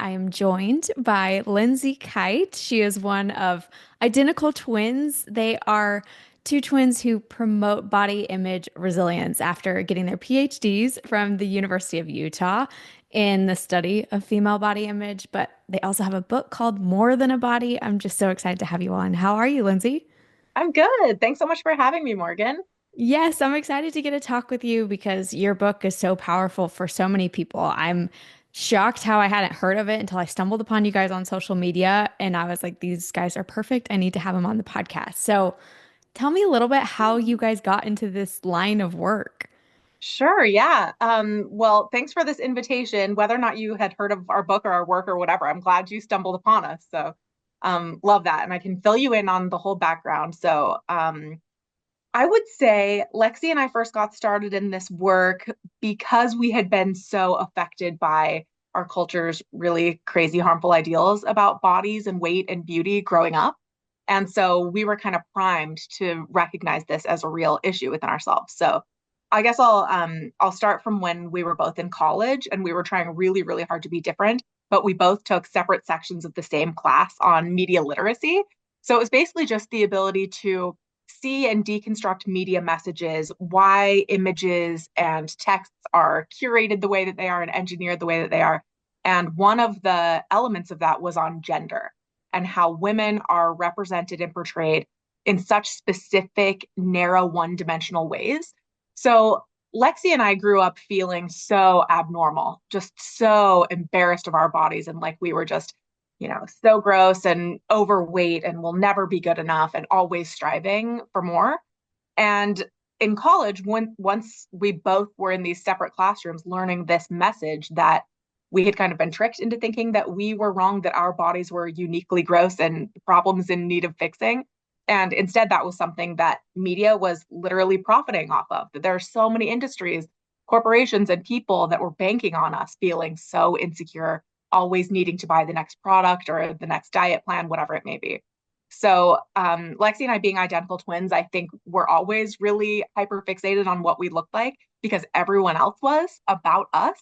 I am joined by Lindsay Kite. She is one of identical twins. They are two twins who promote body image resilience after getting their PhDs from the University of Utah in the study of female body image. But they also have a book called More Than a Body. I'm just so excited to have you on. How are you, Lindsay? I'm good. Thanks so much for having me, Morgan. Yes, I'm excited to get to talk with you because your book is so powerful for so many people. I'm shocked how I hadn't heard of it until I stumbled upon you guys on social media and I was like, these guys are perfect. I need to have them on the podcast. So tell me a little bit how you guys got into this line of work. Sure, yeah. Well, thanks for this invitation. Whether or not you had heard of our book or our work or whatever, I'm glad you stumbled upon us. So, love that. And I can fill you in on the whole background. I would say Lexi and I first got started in this work because we had been so affected by our culture's really crazy, harmful ideals about bodies and weight and beauty growing up. And so we were kind of primed to recognize this as a real issue within ourselves. So I guess I'll start from when we were both in college and we were trying really, really hard to be different, but we both took separate sections of the same class on media literacy. So it was basically just the ability to see and deconstruct media messages, why images and texts are curated the way that they are and engineered the way that they are. And one of the elements of that was on gender and how women are represented and portrayed in such specific, narrow, one-dimensional ways. So Lexi and I grew up feeling so abnormal, just so embarrassed of our bodies and like we were just so gross and overweight and will never be good enough and always striving for more. And in college, once we both were in these separate classrooms learning this message that we had kind of been tricked into thinking that we were wrong, that our bodies were uniquely gross and problems in need of fixing. And instead, that was something that media was literally profiting off of. That there are so many industries, corporations, and people that were banking on us feeling so insecure, always needing to buy the next product or the next diet plan, whatever it may be. So, Lexi and I, being identical twins, I think we're always really hyper fixated on what we look like because everyone else was about us.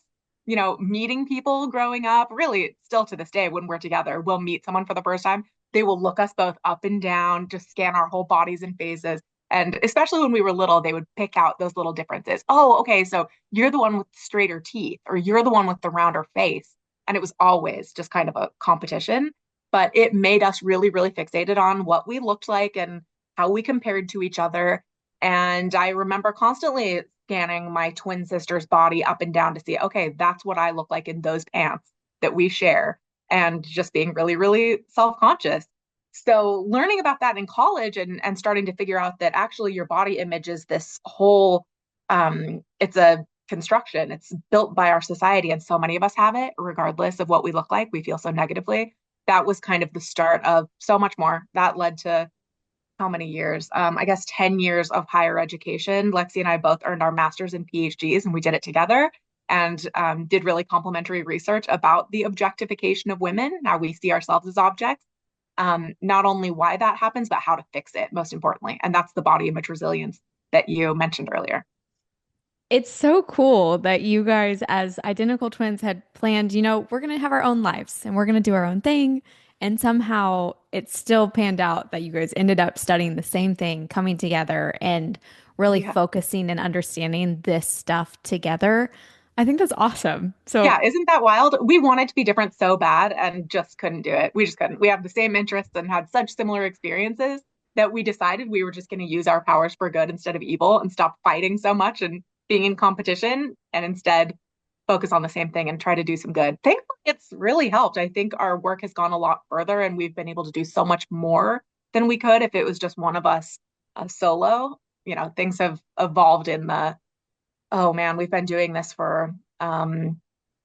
Meeting people growing up, really still to this day, when we're together, we'll meet someone for the first time. They will look us both up and down, just scan our whole bodies and faces. And especially when we were little, they would pick out those little differences. Oh, okay, so you're the one with straighter teeth, or you're the one with the rounder face. And it was always just kind of a competition, but it made us really, really fixated on what we looked like and how we compared to each other. And I remember constantly scanning my twin sister's body up and down to see, okay, that's what I look like in those pants that we share, and just being really, really self-conscious. So learning about that in college and starting to figure out that actually your body image is this whole it's a construction. It's built by our society, and so many of us have it, regardless of what we look like. We feel so negatively. That was kind of the start of so much more. That led to how many years? I guess 10 years of higher education. Lexi and I both earned our masters and PhDs, and we did it together and did really complementary research about the objectification of women, how we see ourselves as objects. Not only why that happens, but how to fix it, most importantly. And that's the body image resilience that you mentioned earlier. It's so cool that you guys, as identical twins, had planned, we're going to have our own lives and we're going to do our own thing. And somehow it still panned out that you guys ended up studying the same thing, coming together and really Yeah. focusing and understanding this stuff together. I think that's awesome. So Yeah, isn't that wild? We wanted to be different so bad and just couldn't do it. We just couldn't. We have the same interests and had such similar experiences that we decided we were just going to use our powers for good instead of evil and stop fighting so much and being in competition and instead focus on the same thing and try to do some good. Thankfully, it's really helped. I think our work has gone a lot further and we've been able to do so much more than we could if it was just one of us solo. Things have evolved in the oh man, we've been doing this for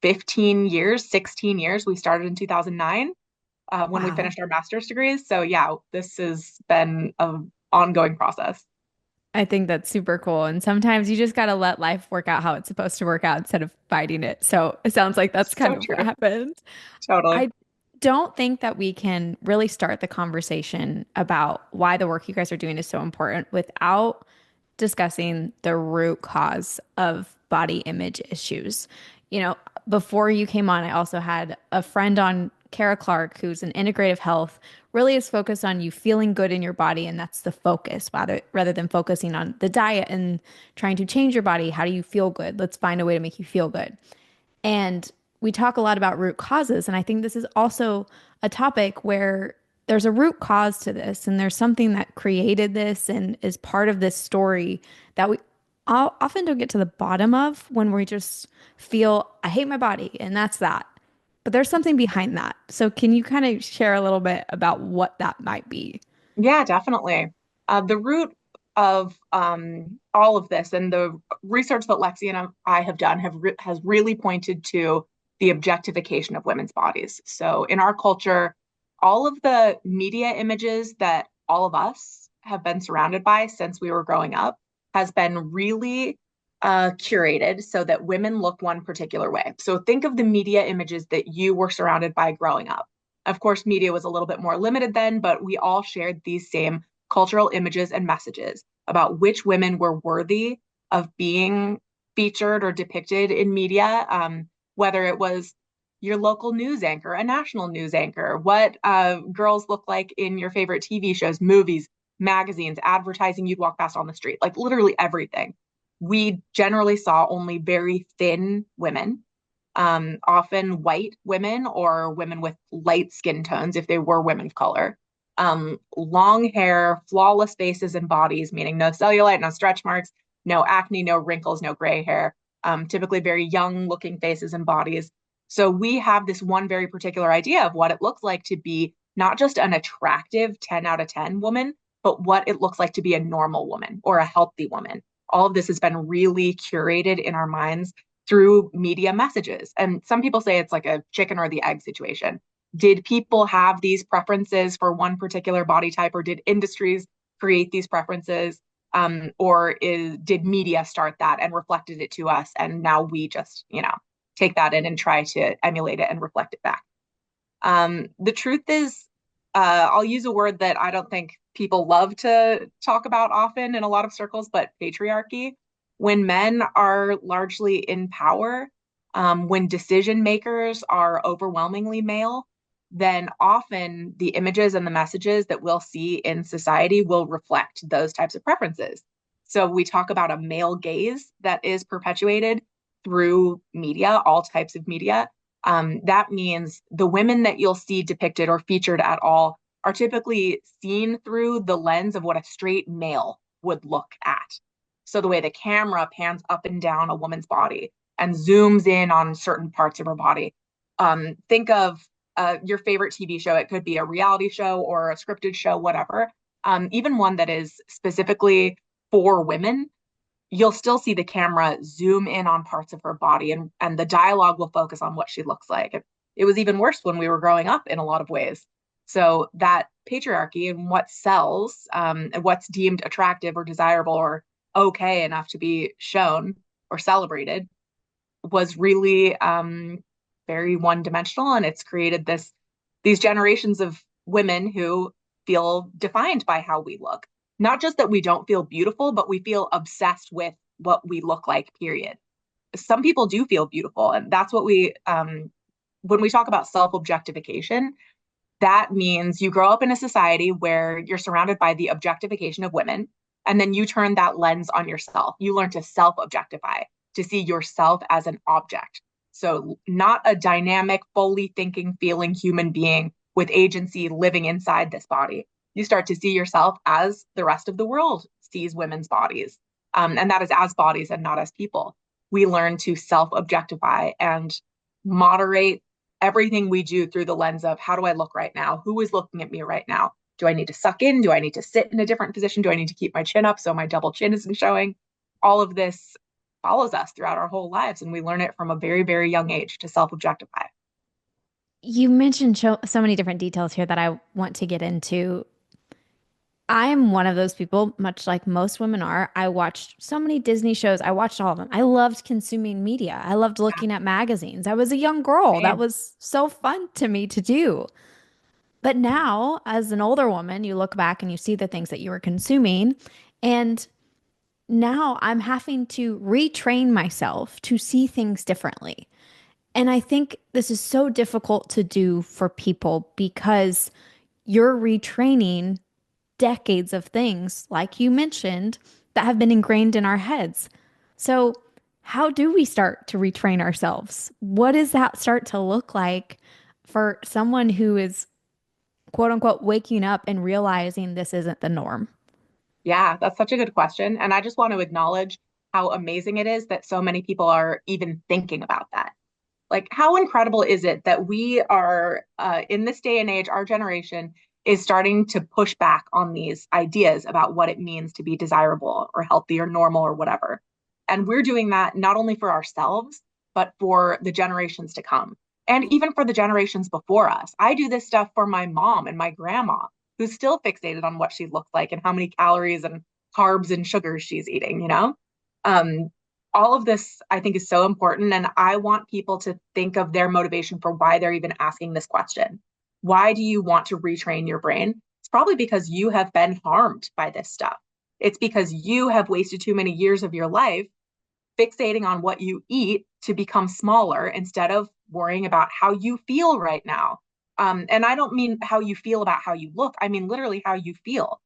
15 years, 16 years. We started in 2009 when we wow. finished our master's degrees. So yeah, this has been an ongoing process. I think that's super cool. And sometimes you just got to let life work out how it's supposed to work out instead of fighting it. So it sounds like that's kind So of what true. happened. Totally. I don't think that we can really start the conversation about why the work you guys are doing is so important without discussing the root cause of body image issues. You know, before you came on, I also had a friend on, Kara Clark, who's an integrative health, really is focused on you feeling good in your body, and that's the focus, rather than focusing on the diet and trying to change your body. How do you feel good? Let's find a way to make you feel good. And we talk a lot about root causes. And I think this is also a topic where there's a root cause to this, and there's something that created this and is part of this story that we all often don't get to the bottom of when we just feel, I hate my body, and that's that. But there's something behind that. So, can you kind of share a little bit about what that might be? Yeah, definitely. The root of all of this and the research that Lexi and I have done has really pointed to the objectification of women's bodies. So in our culture, all of the media images that all of us have been surrounded by since we were growing up has been really curated so that women look one particular way. So think of the media images that you were surrounded by growing up. Of course, media was a little bit more limited then, but we all shared these same cultural images and messages about which women were worthy of being featured or depicted in media, whether it was your local news anchor, a national news anchor, what girls look like in your favorite TV shows, movies, magazines, advertising you'd walk past on the street, like literally everything. We generally saw only very thin women, often white women or women with light skin tones if they were women of color. Long hair, flawless faces and bodies, meaning no cellulite, no stretch marks, no acne, no wrinkles, no gray hair, typically very young looking faces and bodies. So we have this one very particular idea of what it looks like to be not just an attractive 10 out of 10 woman, but what it looks like to be a normal woman or a healthy woman. All of this has been really curated in our minds through media messages. And some people say it's like a chicken or the egg situation. Did people have these preferences for one particular body type, or did industries create these preferences? Did media start that and reflected it to us? And now we just, take that in and try to emulate it and reflect it back. The truth is, I'll use a word that I don't think people love to talk about often in a lot of circles, but patriarchy. When men are largely in power, when decision makers are overwhelmingly male, then often the images and the messages that we'll see in society will reflect those types of preferences. So we talk about a male gaze that is perpetuated through media, all types of media. That means the women that you'll see depicted or featured at all are typically seen through the lens of what a straight male would look at. So the way the camera pans up and down a woman's body and zooms in on certain parts of her body. Think of your favorite TV show. It could be a reality show or a scripted show, whatever. Even one that is specifically for women, you'll still see the camera zoom in on parts of her body, and the dialogue will focus on what she looks like. It was even worse when we were growing up in a lot of ways. So that patriarchy and what sells, and what's deemed attractive or desirable or okay enough to be shown or celebrated was really very one dimensional, and it's created these generations of women who feel defined by how we look. Not just that we don't feel beautiful, but we feel obsessed with what we look like, period. Some people do feel beautiful, and that's what when we talk about self-objectification, that means you grow up in a society where you're surrounded by the objectification of women, and then you turn that lens on yourself. You learn to self-objectify, to see yourself as an object. So not a dynamic, fully thinking, feeling human being with agency living inside this body. You start to see yourself as the rest of the world sees women's bodies. And that is as bodies and not as people. We learn to self-objectify and moderate everything we do through the lens of, how do I look right now? Who is looking at me right now? Do I need to suck in? Do I need to sit in a different position? Do I need to keep my chin up so my double chin isn't showing? All of this follows us throughout our whole lives, and we learn it from a very, very young age to self-objectify. You mentioned so many different details here that I want to get into. I'm one of those people, much like most women are. I watched so many Disney shows. I watched all of them. I loved consuming media. I loved Yeah, looking at magazines. I was a young girl. That same. was so fun to me to do. But now, as an older woman, you look back and you see the things that you were consuming. And now I'm having to retrain myself to see things differently. And I think this is so difficult to do for people because you're retraining decades of things, like you mentioned, that have been ingrained in our heads. So, how do we start to retrain ourselves? What does that start to look like for someone who is quote unquote waking up and realizing this isn't the norm? Yeah, that's such a good question. And I just want to acknowledge how amazing it is that so many people are even thinking about that. Like, how incredible is it that we are, in this day and age, our generation is starting to push back on these ideas about what it means to be desirable or healthy or normal or whatever. And we're doing that not only for ourselves, but for the generations to come and even for the generations before us. I do this stuff for my mom and my grandma, who's still fixated on what she looks like and how many calories and carbs and sugars she's eating, you know? Um, all of this I think is so important. And I want people to think of their motivation for why they're even asking this question. Why do you want to retrain your brain? It's probably because you have been harmed by this stuff. It's because you have wasted too many years of your life fixating on what you eat to become smaller instead of worrying about how you feel right now. And I don't mean how you feel about how you look. I mean literally how you feel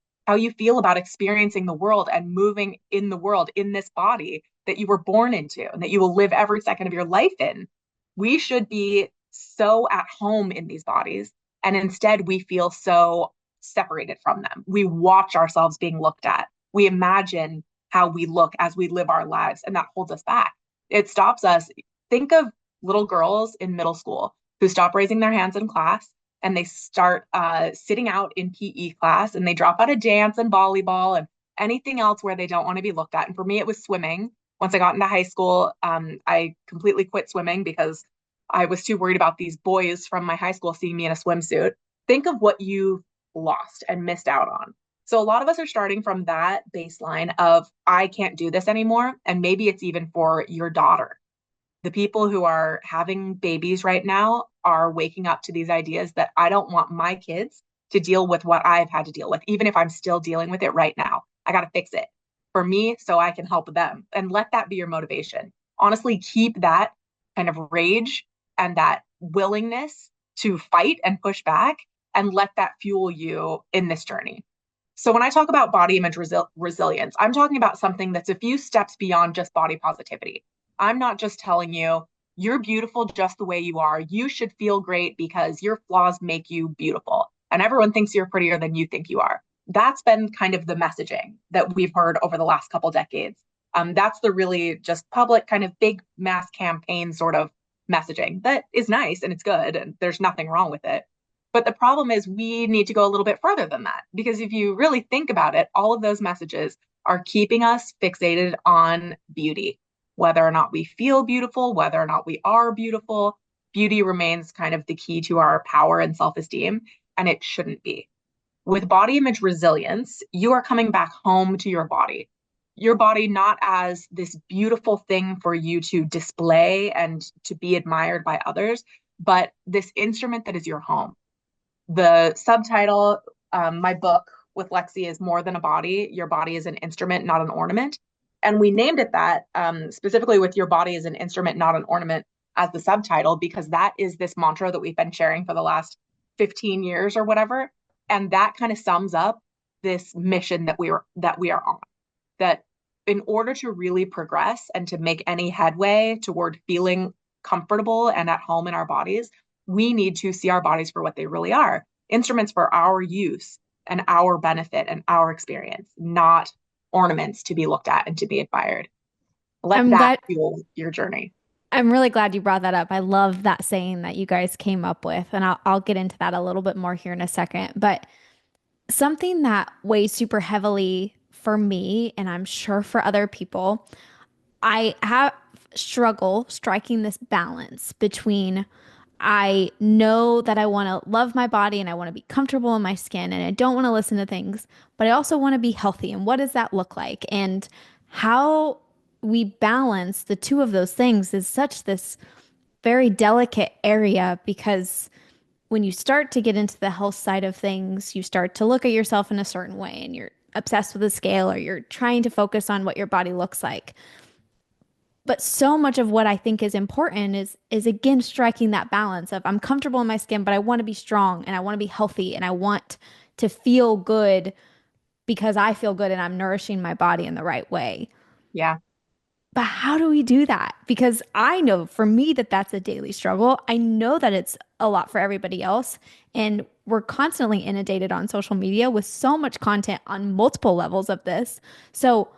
about experiencing the world and moving in the world in this body that you were born into and that you will live every second of your life in. We should be so at home in these bodies. And instead, we feel so separated from them. We watch ourselves being looked at. We imagine how we look as we live our lives, and that holds us back. It stops us. Think of little girls in middle school who stop raising their hands in class and they start sitting out in PE class and they drop out of dance and volleyball and anything else where they don't want to be looked at. And for me, it was swimming. Once I got into high school, I completely quit swimming because I was too worried about these boys from my high school seeing me in a swimsuit. Think of what you lost and missed out on. So a lot of us are starting from that baseline of, I can't do this anymore. And maybe it's even for your daughter. The people who are having babies right now are waking up to these ideas that I don't want my kids to deal with what I've had to deal with, even if I'm still dealing with it right now. I got to fix it for me so I can help them and let that be your motivation. Honestly, keep that kind of rage and that willingness to fight and push back and let that fuel you in this journey. So when I talk about body image resilience, I'm talking about something that's a few steps beyond just body positivity. I'm not just telling you you're beautiful just the way you are. You should feel great because your flaws make you beautiful. And everyone thinks you're prettier than you think you are. That's been kind of the messaging that we've heard over the last couple decades. That's the really just public kind of big mass campaign sort of messaging that is nice and it's good and there's nothing wrong with it. But the problem is we need to go a little bit further than that because if you really think about it, all of those messages are keeping us fixated on beauty, whether or not we feel beautiful, whether or not we are beautiful. Beauty remains kind of the key to our power and self esteem, and it shouldn't be. With body image resilience, you are coming back home to your body not as this beautiful thing for you to display and to be admired by others, but this instrument that is your home. The subtitle, my book with Lexi is More Than a Body. Your body is an instrument, not an ornament. And we named it that specifically with Your Body is an Instrument, Not an Ornament as the subtitle, because that is this mantra that we've been sharing for the last 15 years or whatever. And that kind of sums up this mission that we are on. That in order to really progress and to make any headway toward feeling comfortable and at home in our bodies, we need to see our bodies for what they really are, instruments for our use and our benefit and our experience, not ornaments to be looked at and to be admired. Let I'm that glad fuel your journey. I'm really glad you brought that up. I love that saying that you guys came up with, and I'll get into that a little bit more here in a second. But something that weighs super heavily for me, and I'm sure for other people, I have struggle striking this balance between I know that I want to love my body and I want to be comfortable in my skin and I don't want to listen to things, but I also want to be healthy. And what does that look like? And how we balance the two of those things is such this very delicate area because when you start to get into the health side of things, you start to look at yourself in a certain way and you're obsessed with a scale or you're trying to focus on what your body looks like. But so much of what I think is important is again striking that balance of I'm comfortable in my skin, but I want to be strong and I want to be healthy and I want to feel good because I feel good and I'm nourishing my body in the right way. Yeah. But how do we do that? Because I know for me that that's a daily struggle. I know that it's a lot for everybody else. And we're constantly inundated on social media with so much content on multiple levels of this. So,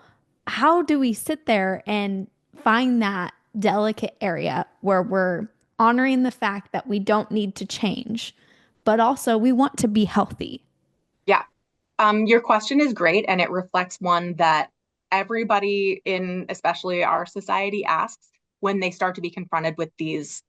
how do we sit there and find that delicate area where we're honoring the fact that we don't need to change, but also we want to be healthy? Yeah. Your question is great, and it reflects one that everybody in especially our society asks when they start to be confronted with these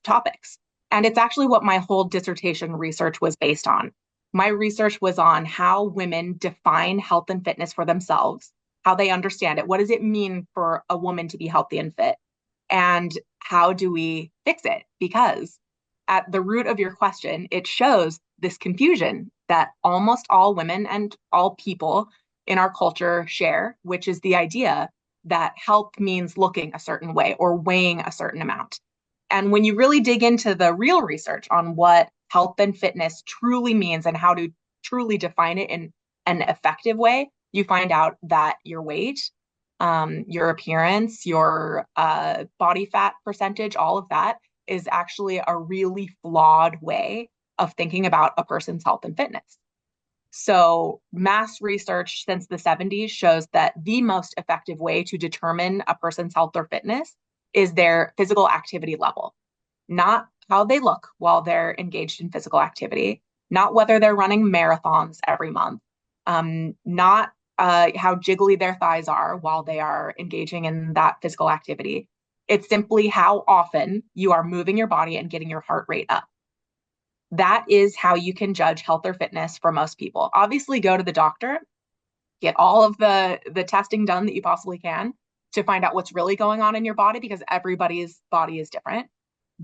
topics. And it's actually what my whole dissertation research was based on. My research was on how women define health and fitness for themselves, how they understand it. What does it mean for a woman to be healthy and fit? And how do we fix it? Because at the root of your question, it shows this confusion that almost all women and all people in our culture share, which is the idea that health means looking a certain way or weighing a certain amount. And when you really dig into the real research on what health and fitness truly means and how to truly define it in an effective way, you find out that your weight, your appearance, your body fat percentage, all of that is actually a really flawed way of thinking about a person's health and fitness. So, mass research since the 70s shows that the most effective way to determine a person's health or fitness is their physical activity level, not how they look while they're engaged in physical activity, not whether they're running marathons every month, not how jiggly their thighs are while they are engaging in that physical activity. It's simply how often you are moving your body and getting your heart rate up. That is how you can judge health or fitness for most people. Obviously, go to the doctor, get all of the testing done that you possibly can to find out what's really going on in your body because everybody's body is different.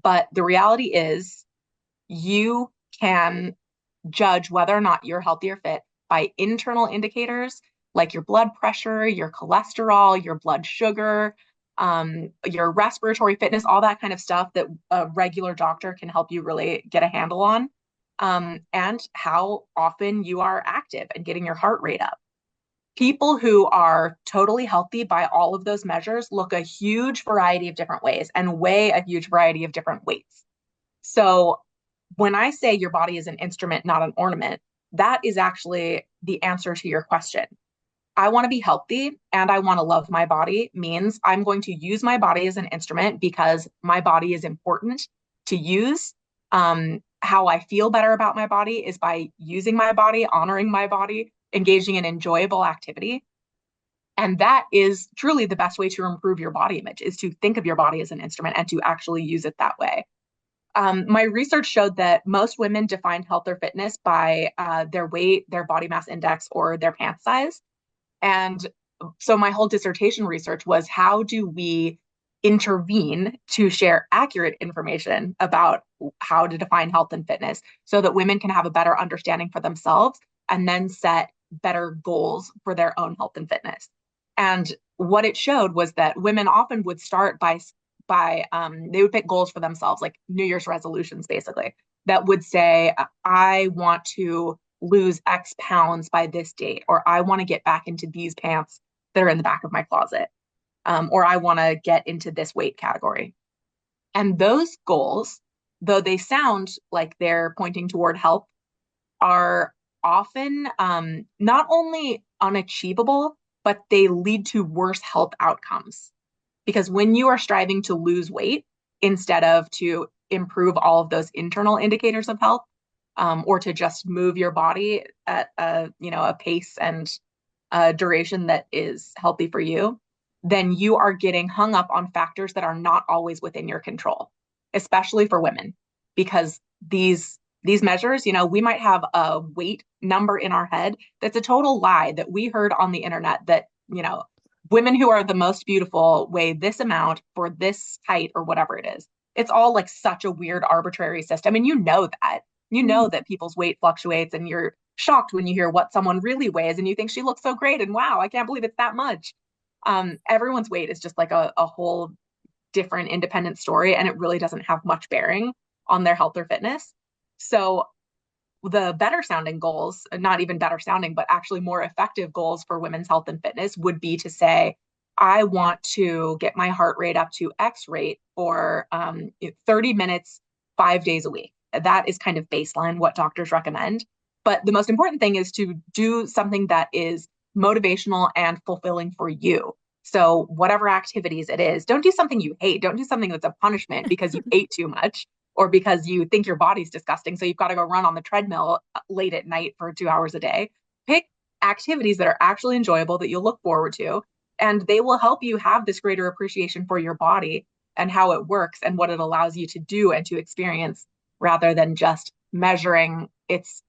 But the reality is you can judge whether or not you're healthy or fit by internal indicators like your blood pressure, your cholesterol, your blood sugar, your respiratory fitness, all that kind of stuff that a regular doctor can help you really get a handle on, and how often you are active and getting your heart rate up. People who are totally healthy by all of those measures look a huge variety of different ways and weigh a huge variety of different weights. So when I say your body is an instrument, not an ornament, that is actually the answer to your question. I want to be healthy and I want to love my body means I'm going to use my body as an instrument because my body is important to use. How I feel better about my body is by using my body, honoring my body, engaging in enjoyable activity. And that is truly the best way to improve your body image is to think of your body as an instrument and to actually use it that way. My research showed that most women define health or fitness by their weight, their body mass index, or their pant size. And so my whole dissertation research was how do we intervene to share accurate information about how to define health and fitness so that women can have a better understanding for themselves and then set better goals for their own health and fitness. And what it showed was that women often would start by they would pick goals for themselves, like New Year's resolutions, basically, that would say, I want to lose X pounds by this date, or I want to get back into these pants that are in the back of my closet, or I want to get into this weight category. And those goals, though they sound like they're pointing toward health, are often not only unachievable, but they lead to worse health outcomes. Because when you are striving to lose weight instead of to improve all of those internal indicators of health, or to just move your body at a pace and a duration that is healthy for you, then you are getting hung up on factors that are not always within your control, especially for women, because these measures, we might have a weight number in our head that's a total lie that we heard on the internet that, women who are the most beautiful weigh this amount for this height or whatever it is. It's all like such a weird arbitrary system. And you know that. You know that people's weight fluctuates and you're shocked when you hear what someone really weighs and you think she looks so great and wow, I can't believe it's that much. Everyone's weight is just like a whole different independent story, and it really doesn't have much bearing on their health or fitness. So the better sounding goals, not even better sounding, but actually more effective goals for women's health and fitness would be to say, I want to get my heart rate up to X rate for 30 minutes, 5 days a week. That is kind of baseline what doctors recommend. But the most important thing is to do something that is motivational and fulfilling for you. So, whatever activities it is, don't do something you hate. Don't do something that's a punishment because you ate too much or because you think your body's disgusting. So, you've got to go run on the treadmill late at night for 2 hours a day. Pick activities that are actually enjoyable that you'll look forward to, and they will help you have this greater appreciation for your body and how it works and what it allows you to do and to experience rather than just measuring its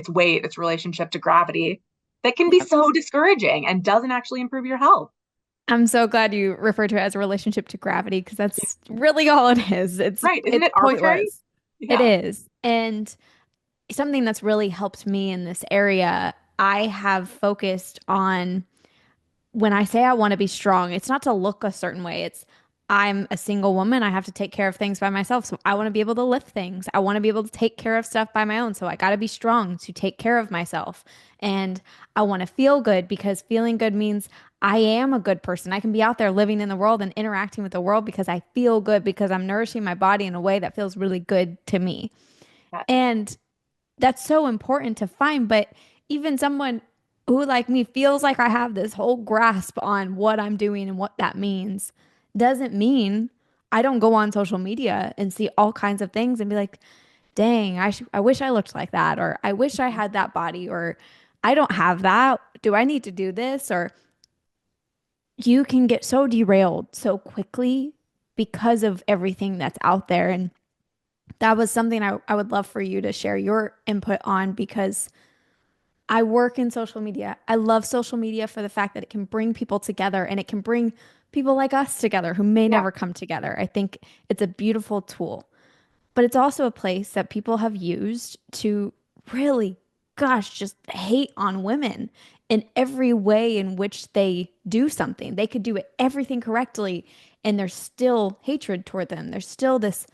weight, its relationship to gravity that can be Yeah. so discouraging and doesn't actually improve your health. I'm so glad you refer to it as a relationship to gravity because that's really all it is. Right. Isn't It's it arbitrary? pointless. It Yeah. is. And something that's really helped me in this area, I have focused on when I say I want to be strong, it's not to look a certain way. It's I'm a single woman. I have to take care of things by myself. So I want to be able to lift things. I want to be able to take care of stuff by my own. So I got to be strong to take care of myself. And I want to feel good because feeling good means I am a good person. I can be out there living in the world and interacting with the world because I feel good because I'm nourishing my body in a way that feels really good to me. Yeah. And that's so important to find. But even someone who, like me, feels like I have this whole grasp on what I'm doing and what that means doesn't mean I don't go on social media and see all kinds of things and be like, dang, I wish I looked like that, or I wish I had that body, or I don't have that. Do I need to do this? Or you can get so derailed so quickly because of everything that's out there. And that was something I would love for you to share your input on because I work in social media. I love social media for the fact that it can bring people together and it can bring people like us together who may Yeah. never come together. I think it's a beautiful tool, but it's also a place that people have used to really, gosh, just hate on women in every way in which they do something. They could do it everything correctly, and there's still hatred toward them. There's still this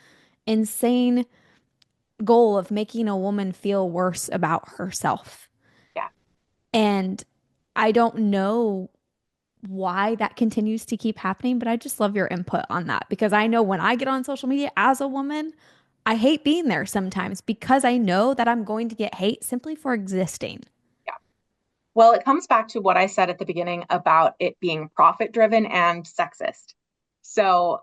insane goal of making a woman feel worse about herself. Yeah. And I don't know why that continues to keep happening, but I just love your input on that because I know when I get on social media as a woman, I hate being there sometimes because I know that I'm going to get hate simply for existing. Yeah. Well, it comes back to what I said at the beginning about it being profit driven and sexist. So,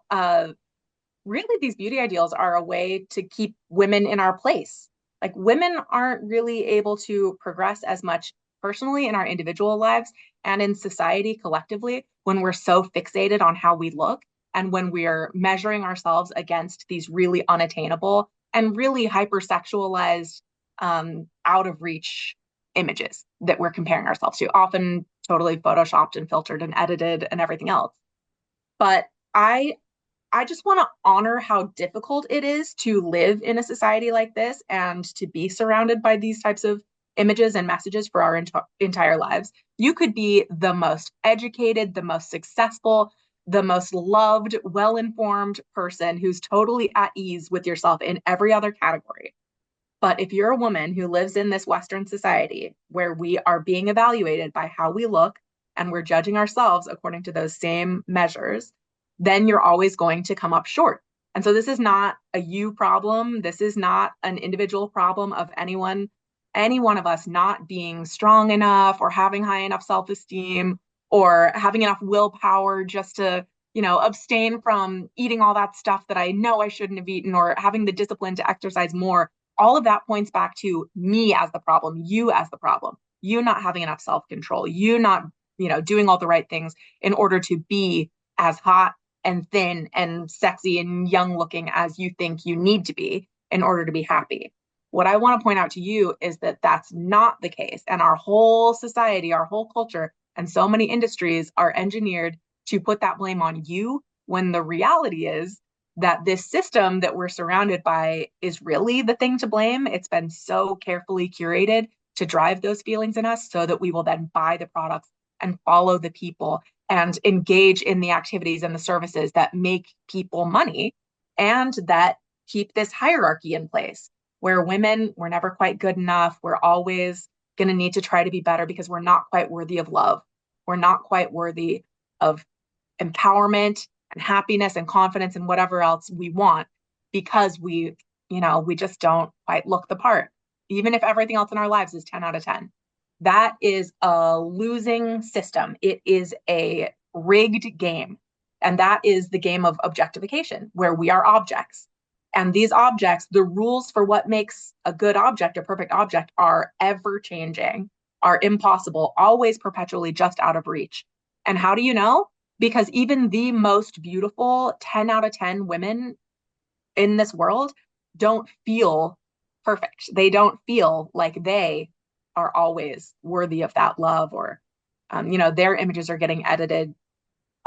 really, these beauty ideals are a way to keep women in our place. Like, women aren't really able to progress as much personally in our individual lives and in society collectively when we're so fixated on how we look and when we're measuring ourselves against these really unattainable and really hypersexualized, out of reach images that we're comparing ourselves to, often totally photoshopped and filtered and edited and everything else. But I just want to honor how difficult it is to live in a society like this and to be surrounded by these types of images and messages for our entire lives. You could be the most educated, the most successful, the most loved, well informed person who's totally at ease with yourself in every other category. But if you're a woman who lives in this Western society where we are being evaluated by how we look and we're judging ourselves according to those same measures, then you're always going to come up short. And so this is not a you problem. This is not an individual problem of any one of us not being strong enough or having high enough self-esteem or having enough willpower just to, abstain from eating all that stuff that I know I shouldn't have eaten or having the discipline to exercise more. All of that points back to me as the problem, you as the problem, you not having enough self-control, you not, doing all the right things in order to be as hot and thin and sexy and young looking as you think you need to be in order to be happy. What I want to point out to you is that that's not the case. And our whole society, our whole culture, and so many industries are engineered to put that blame on you when the reality is that this system that we're surrounded by is really the thing to blame. It's been so carefully curated to drive those feelings in us so that we will then buy the products and follow the people and engage in the activities and the services that make people money and that keep this hierarchy in place where women, we're never quite good enough. We're always going to need to try to be better because we're not quite worthy of love. We're not quite worthy of empowerment and happiness and confidence and whatever else we want because we just don't quite look the part, even if everything else in our lives is 10 out of 10. That is a losing system. It is a rigged game. And that is the game of objectification, where we are objects. And these objects, the rules for what makes a good object, a perfect object, are ever changing, are impossible, always perpetually just out of reach. And how do you know? Because even the most beautiful 10 out of 10 women in this world don't feel perfect. They don't feel like they are always worthy of that love or, their images are getting edited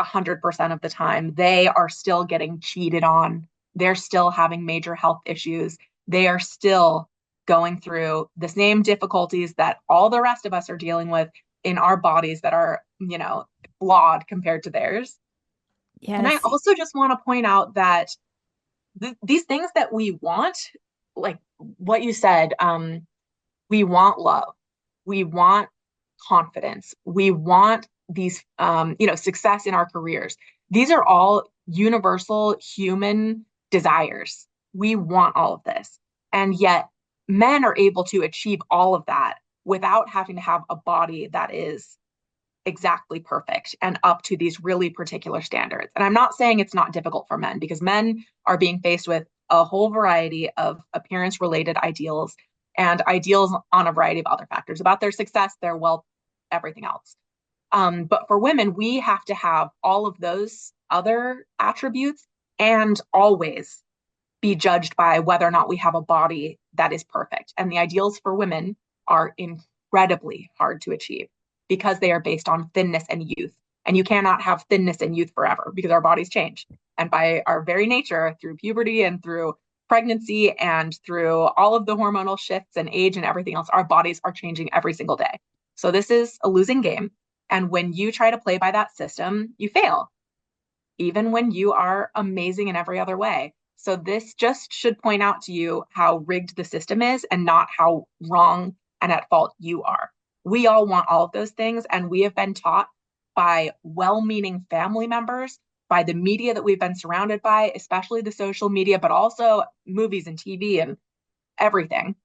100% of the time. They are still getting cheated on. They're still having major health issues. They are still going through the same difficulties that all the rest of us are dealing with in our bodies that are, flawed compared to theirs. And I Yes. also just want to point out that these things that we want, like what you said, we want love, we want confidence, we want these, success in our careers. These are all universal human desires. We want all of this. And yet, men are able to achieve all of that without having to have a body that is exactly perfect and up to these really particular standards. And I'm not saying it's not difficult for men because men are being faced with a whole variety of appearance related ideals and ideals on a variety of other factors about their success, their wealth, everything else. But for women, we have to have all of those other attributes and always be judged by whether or not we have a body that is perfect. And the ideals for women are incredibly hard to achieve because they are based on thinness and youth. And you cannot have thinness and youth forever because our bodies change. And by our very nature, through puberty and through pregnancy and through all of the hormonal shifts and age and everything else, our bodies are changing every single day. So this is a losing game. And when you try to play by that system, you fail, even when you are amazing in every other way. So this just should point out to you how rigged the system is and not how wrong and at fault you are. We all want all of those things, and we have been taught by well-meaning family members, by the media that we've been surrounded by, especially the social media, but also movies and TV and everything,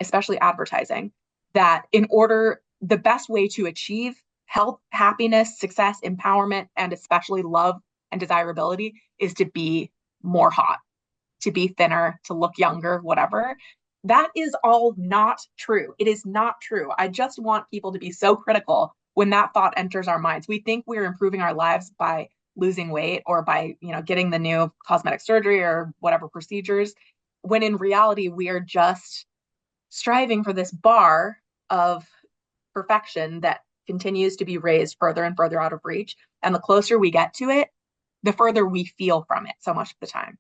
especially advertising, that the best way to achieve health, happiness, success, empowerment, and especially love and desirability is to be more hot, to be thinner, to look younger, whatever. That is all not true. It is not true. I just want people to be so critical when that thought enters our minds. We think we're improving our lives by losing weight or by, getting the new cosmetic surgery or whatever procedures, when in reality, we are just striving for this bar of perfection that continues to be raised further and further out of reach. And the closer we get to it, the further we feel from it so much of the time.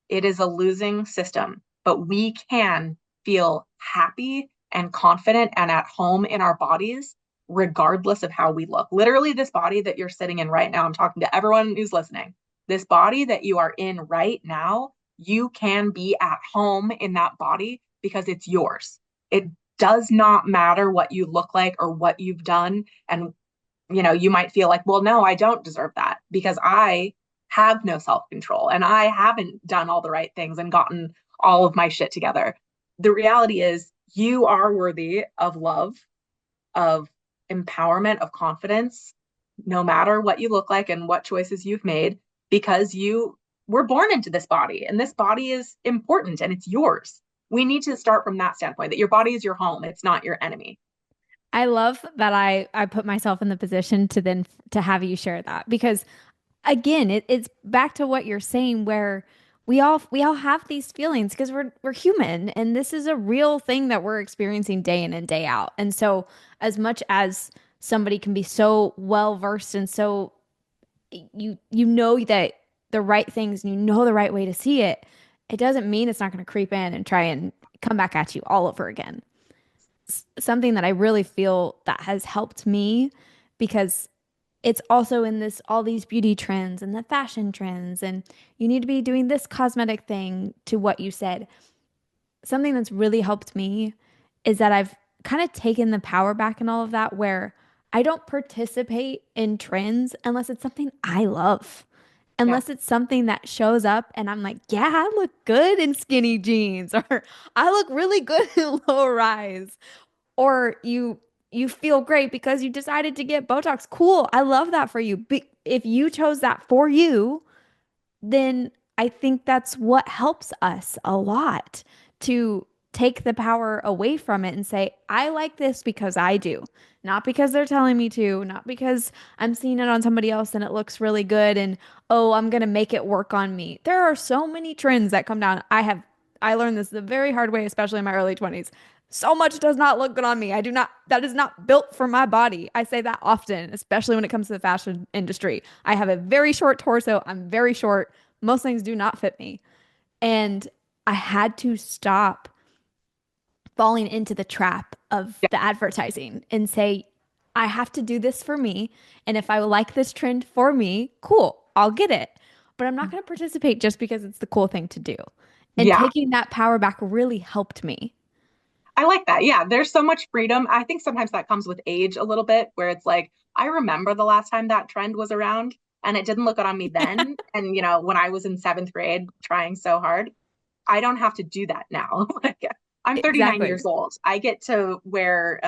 It is a losing system, but we can feel happy and confident and at home in our bodies, regardless of how we look. Literally, this body that you're sitting in right now, I'm talking to everyone who's listening. This body that you are in right now, you can be at home in that body because it's yours. It does not matter what you look like or what you've done. And, you might feel like, well, no, I don't deserve that because I have no self control and I haven't done all the right things and gotten all of my shit together. The reality is, you are worthy of love, of empowerment, of confidence, no matter what you look like and what choices you've made, because you were born into this body and this body is important and it's yours. We need to start from that standpoint that your body is your home, it's not your enemy. I love that I put myself in the position to then to have you share that because again, it's back to what you're saying where we all have these feelings because we're human and this is a real thing that we're experiencing day in and day out. And so as much as somebody can be so well versed and so you know that the right things and you know the right way to see it, it doesn't mean it's not going to creep in and try and come back at you all over again. Something that I really feel that has helped me because it's also in this all these beauty trends and the fashion trends, and you need to be doing this cosmetic thing to what you said. Something that's really helped me is that I've kind of taken the power back in all of that, where I don't participate in trends unless it's something I love. Yeah. Unless it's something that shows up and I'm like, yeah, I look good in skinny jeans, or I look really good in low rise, or you feel great because you decided to get Botox. Cool. I love that for you. But if you chose that for you, then I think that's what helps us a lot to take the power away from it and say, I like this because I do, not because they're telling me to, not because I'm seeing it on somebody else and it looks really good and oh, I'm gonna make it work on me. There are so many trends that come down. I learned this the very hard way, especially in my early 20s. So much does not look good on me. That is not built for my body. I say that often, especially when it comes to the fashion industry. I have a very short torso. I'm very short. Most things do not fit me. And I had to stop falling into the trap of Yeah. the advertising and say, I have to do this for me. And if I like this trend for me, cool, I'll get it. But I'm not going to participate just because it's the cool thing to do. And Yeah. taking that power back really helped me. I like that. Yeah, there's so much freedom. I think sometimes that comes with age a little bit, where it's like, I remember the last time that trend was around and it didn't look good on me then. And, when I was in seventh grade trying so hard, I don't have to do that now. Like, I'm 39 Exactly. years old. I get to wear,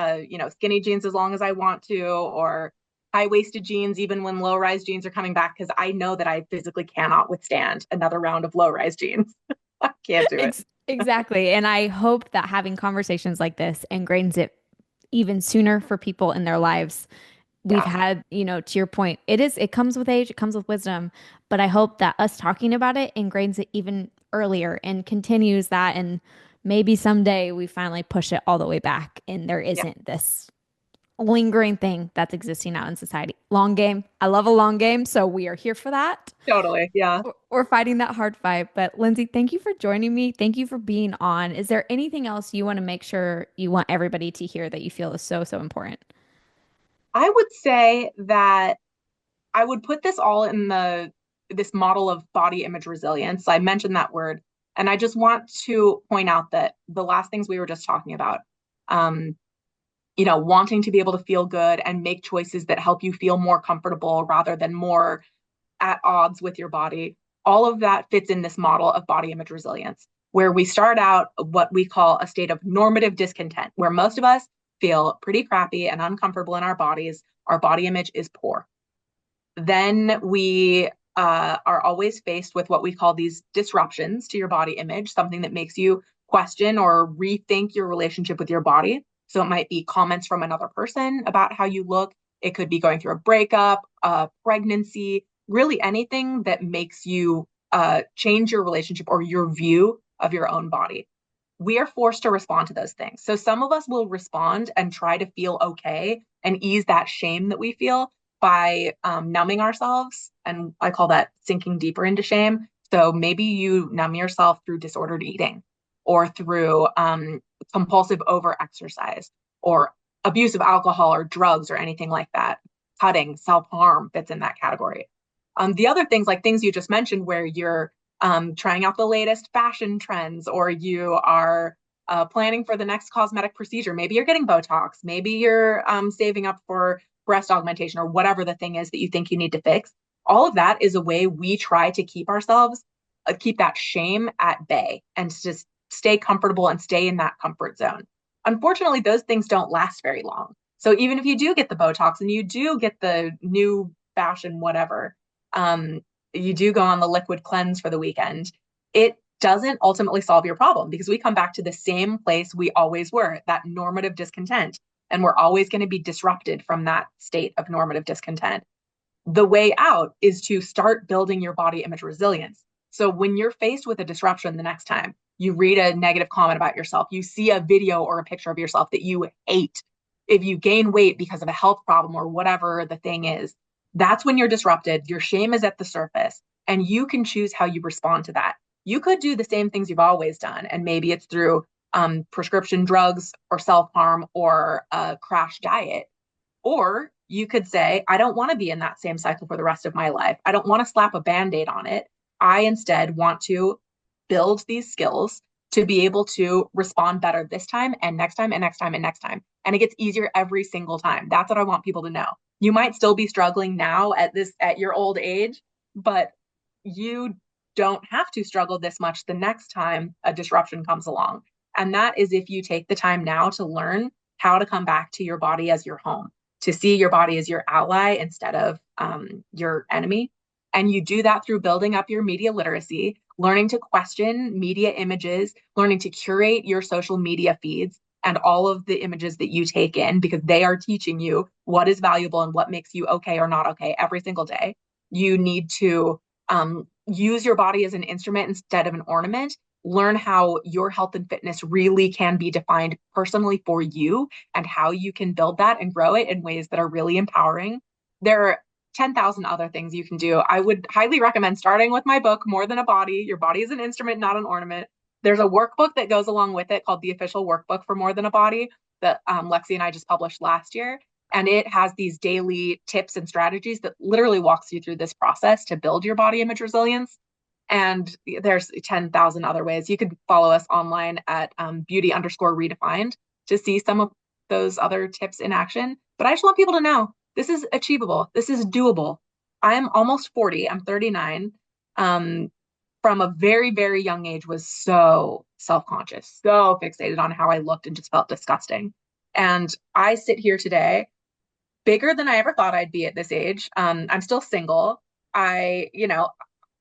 skinny jeans as long as I want to, or high-waisted jeans, even when low-rise jeans are coming back, because I know that I physically cannot withstand another round of low-rise jeans. I can't do it. Exactly. And I hope that having conversations like this ingrains it even sooner for people in their lives. We've Yeah, had, to your point, it comes with age, it comes with wisdom, but I hope that us talking about it ingrains it even earlier and continues that. And maybe someday we finally push it all the way back and there yeah, isn't this lingering thing that's existing out in society. Long game. I love a long game, so we are here for that. totally. Yeah. We're fighting that hard fight. But Lindsay, thank you for joining me. Thank you for being on. Is there anything else you want to make sure you want everybody to hear that you feel is so, so important? I would say that I would put this all in this model of body image resilience. I mentioned that word, and I just want to point out that the last things we were just talking about, um, wanting to be able to feel good and make choices that help you feel more comfortable rather than more at odds with your body. All of that fits in this model of body image resilience, where we start out what we call a state of normative discontent, where most of us feel pretty crappy and uncomfortable in our bodies. Our body image is poor. Then we are always faced with what we call these disruptions to your body image, something that makes you question or rethink your relationship with your body. So it might be comments from another person about how you look. It could be going through a breakup, a pregnancy, really anything that makes you change your relationship or your view of your own body. We are forced to respond to those things. So some of us will respond and try to feel okay and ease that shame that we feel by numbing ourselves. And I call that sinking deeper into shame. So maybe you numb yourself through disordered eating or through compulsive overexercise or abuse of alcohol or drugs or anything like that. Cutting, self harm fits in that category. The other things, like things you just mentioned, where you're trying out the latest fashion trends or you are planning for the next cosmetic procedure. Maybe you're getting Botox. Maybe you're saving up for breast augmentation or whatever the thing is that you think you need to fix. All of that is a way we try to keep ourselves, keep that shame at bay and just stay comfortable and stay in that comfort zone. Unfortunately, those things don't last very long. So even if you do get the Botox and you do get the new fashion, whatever, um, you do go on the liquid cleanse for the weekend, it doesn't ultimately solve your problem because we come back to the same place we always were, that normative discontent. And we're always going to be disrupted from that state of normative discontent. The way out is to start building your body image resilience. So when you're faced with a disruption the next time, you read a negative comment about yourself, you see a video or a picture of yourself that you hate, if you gain weight because of a health problem or whatever the thing is, that's when you're disrupted. Your shame is at the surface, and you can choose how you respond to that. You could do the same things you've always done, and maybe it's through prescription drugs or self harm or a crash diet, or you could say, I don't want to be in that same cycle for the rest of my life. I don't want to slap a band-aid on it. I instead want to build these skills to be able to respond better this time and next time and next time and next time. And it gets easier every single time. That's what I want people to know. You might still be struggling now at your old age, but you don't have to struggle this much the next time a disruption comes along. And that is if you take the time now to learn how to come back to your body as your home, to see your body as your ally instead of your enemy. And you do that through building up your media literacy, learning to question media images, learning to curate your social media feeds and all of the images that you take in because they are teaching you what is valuable and what makes you okay or not okay every single day. You need to use your body as an instrument instead of an ornament. Learn how your health and fitness really can be defined personally for you and how you can build that and grow it in ways that are really empowering. There are 10,000 other things you can do. I would highly recommend starting with my book, More Than a Body. Your body is an instrument, not an ornament. There's a workbook that goes along with it called the Official Workbook for More Than a Body that Lexi and I just published last year. And it has these daily tips and strategies that literally walks you through this process to build your body image resilience. And there's 10,000 other ways. You could follow us online at beauty_redefined to see some of those other tips in action. But I just want people to know this is achievable. This is doable. I'm almost 40. I'm 39. From a very, very young age was so self-conscious, so fixated on how I looked and just felt disgusting. And I sit here today bigger than I ever thought I'd be at this age. I'm still single. I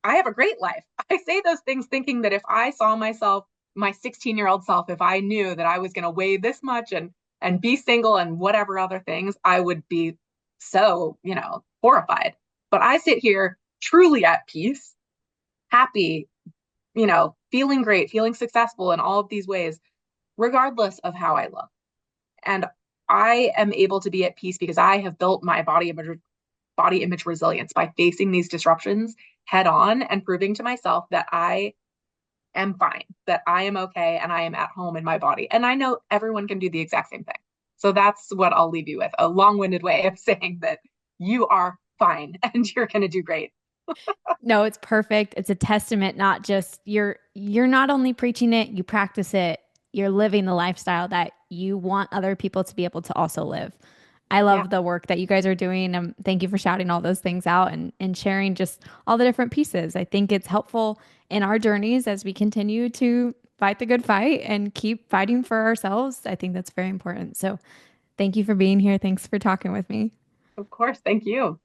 have a great life. I say those things thinking that if I saw myself, my 16-year-old self, if I knew that I was going to weigh this much and be single and whatever other things, I would be so, horrified. But I sit here truly at peace, happy, feeling great, feeling successful in all of these ways, regardless of how I look. And I am able to be at peace because I have built my body image resilience by facing these disruptions head on and proving to myself that I am fine, that I am okay, and I am at home in my body. And I know everyone can do the exact same thing. So that's what I'll leave you with, a long-winded way of saying that you are fine and you're going to do great. No, it's perfect. It's a testament, not just you're not only preaching it, you practice it, you're living the lifestyle that you want other people to be able to also live. I Yeah, love the work that you guys are doing. Thank you for shouting all those things out and sharing just all the different pieces. I think it's helpful in our journeys as we continue to fight the good fight and keep fighting for ourselves. I think that's very important. So thank you for being here. Thanks for talking with me. of course. Thank you.